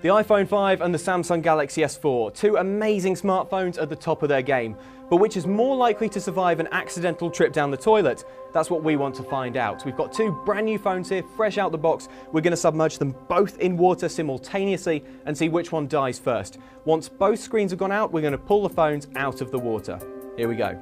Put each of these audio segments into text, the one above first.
The iPhone 5 and the Samsung Galaxy S4, two amazing smartphones at the top of their game. But which is more likely to survive an accidental trip down the toilet? That's what we want to find out. We've got two brand new phones here, fresh out the box. We're going to submerge them both in water simultaneously and see which one dies first. Once both screens have gone out, we're going to pull the phones out of the water. Here we go.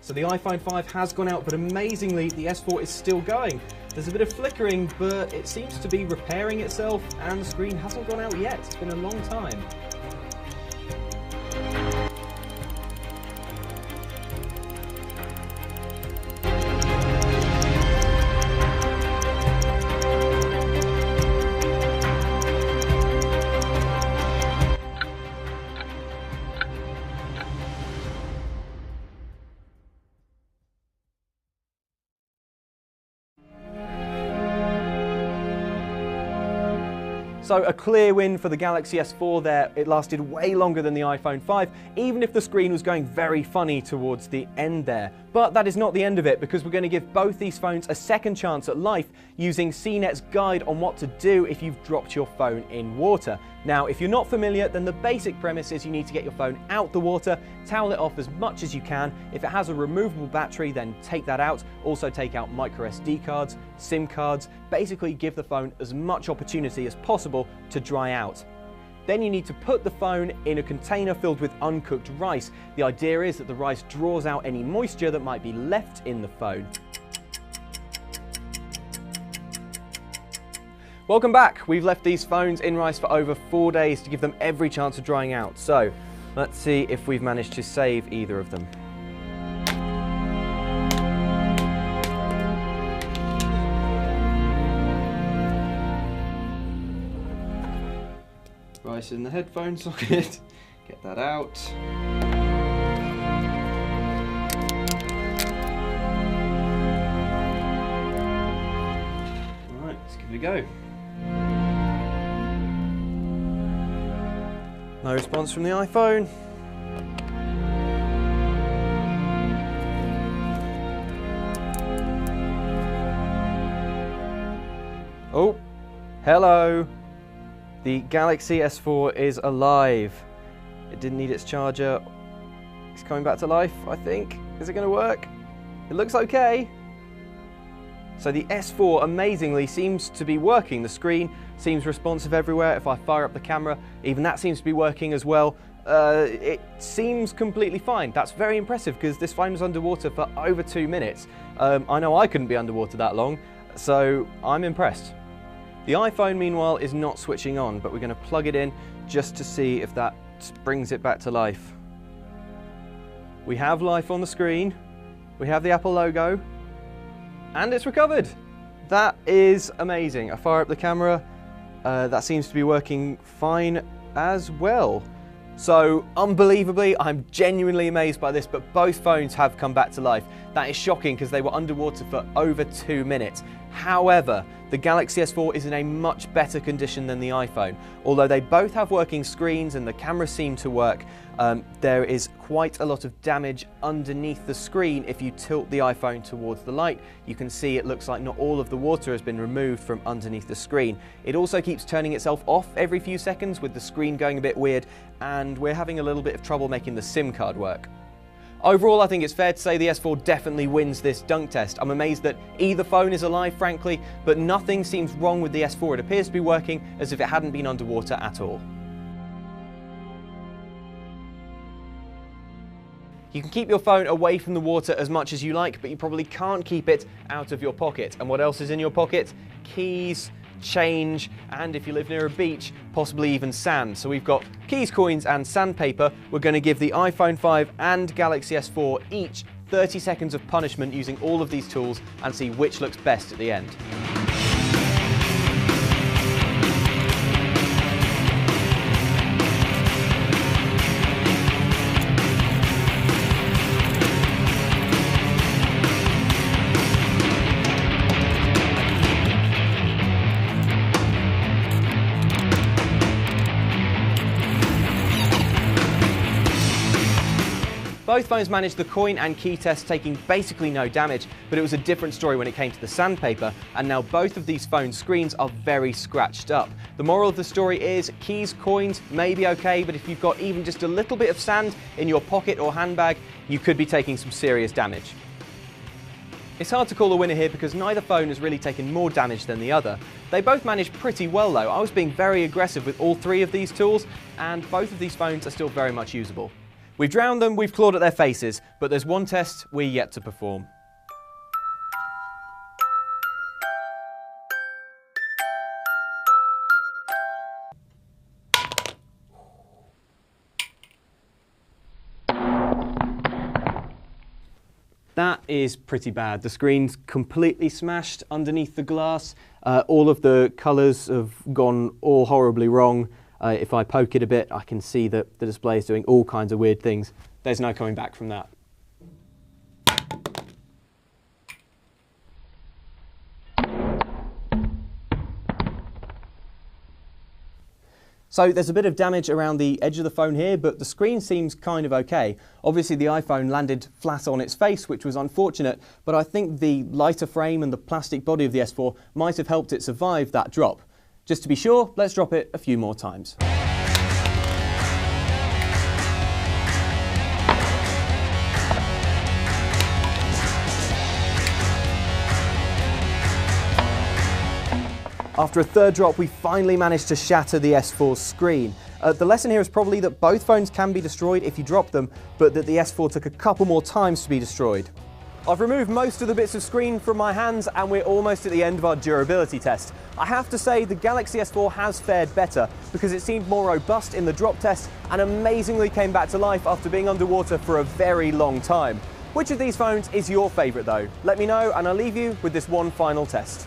So the iPhone 5 has gone out, but amazingly the S4 is still going. There's a bit of flickering, but it seems to be repairing itself, and the screen hasn't gone out yet. It's been a long time. So a clear win for the Galaxy S4 there. It lasted way longer than the iPhone 5, even if the screen was going very funny towards the end there. But that is not the end of it, because we're going to give both these phones a second chance at life using CNET's guide on what to do if you've dropped your phone in water. Now, if you're not familiar, then the basic premise is you need to get your phone out the water, towel it off as much as you can. If it has a removable battery, then take that out. Also take out micro SD cards, SIM cards. Basically give the phone as much opportunity as possible to dry out. Then you need to put the phone in a container filled with uncooked rice. The idea is that the rice draws out any moisture that might be left in the phone. Welcome back. We've left these phones in rice for over 4 days to give them every chance of drying out. So let's see if we've managed to save either of them. Rice in the headphone socket. Get that out. Alright, let's give it a go. No response from the iPhone. Oh, hello. The Galaxy S4 is alive. It didn't need its charger. It's coming back to life, I think. Is it going to work? It looks okay. So the S4 amazingly seems to be working. The screen seems responsive everywhere. If I fire up the camera, even that seems to be working as well. It seems completely fine. That's very impressive because this phone was underwater for over 2 minutes. I know I couldn't be underwater that long, so I'm impressed. The iPhone, meanwhile, is not switching on, but we're going to plug it in just to see if that brings it back to life. We have life on the screen. We have the Apple logo. And it's recovered. That is amazing. I fire up the camera. That seems to be working fine as well. So, unbelievably, I'm genuinely amazed by this, but both phones have come back to life. That is shocking because they were underwater for over 2 minutes. However, the Galaxy S4 is in a much better condition than the iPhone. Although they both have working screens and the cameras seem to work, there is quite a lot of damage underneath the screen. If you tilt the iPhone towards the light, you can see it looks like not all of the water has been removed from underneath the screen. It also keeps turning itself off every few seconds with the screen going a bit weird, and we're having a little bit of trouble making the SIM card work. Overall, I think it's fair to say the S4 definitely wins this dunk test. I'm amazed that either phone is alive, frankly, but nothing seems wrong with the S4. It appears to be working as if it hadn't been underwater at all. You can keep your phone away from the water as much as you like, but you probably can't keep it out of your pocket. And what else is in your pocket? Keys, change, and if you live near a beach, possibly even sand. So we've got keys, coins, and sandpaper. We're going to give the iPhone 5 and Galaxy S4 each 30 seconds of punishment using all of these tools and see which looks best at the end. Both phones managed the coin and key test, taking basically no damage, but it was a different story when it came to the sandpaper, and now both of these phone screens are very scratched up. The moral of the story is keys, coins may be okay, but if you've got even just a little bit of sand in your pocket or handbag, you could be taking some serious damage. It's hard to call a winner here because neither phone has really taken more damage than the other. They both managed pretty well though. I was being very aggressive with all three of these tools, and both of these phones are still very much usable. We've drowned them, we've clawed at their faces, but there's one test we're yet to perform. That is pretty bad. The screen's completely smashed underneath the glass. All of the colours have gone all horribly wrong. If I poke it a bit, I can see that the display is doing all kinds of weird things. There's no coming back from that. So there's a bit of damage around the edge of the phone here, but the screen seems kind of okay. Obviously the iPhone landed flat on its face, which was unfortunate, but I think the lighter frame and the plastic body of the S4 might have helped it survive that drop. Just to be sure, let's drop it a few more times. After a third drop, we finally managed to shatter the S4's screen. The lesson here is probably that both phones can be destroyed if you drop them, but that the S4 took a couple more times to be destroyed. I've removed most of the bits of screen from my hands and we're almost at the end of our durability test. I have to say the Galaxy S4 has fared better because it seemed more robust in the drop test and amazingly came back to life after being underwater for a very long time. Which of these phones is your favourite though? Let me know and I'll leave you with this one final test.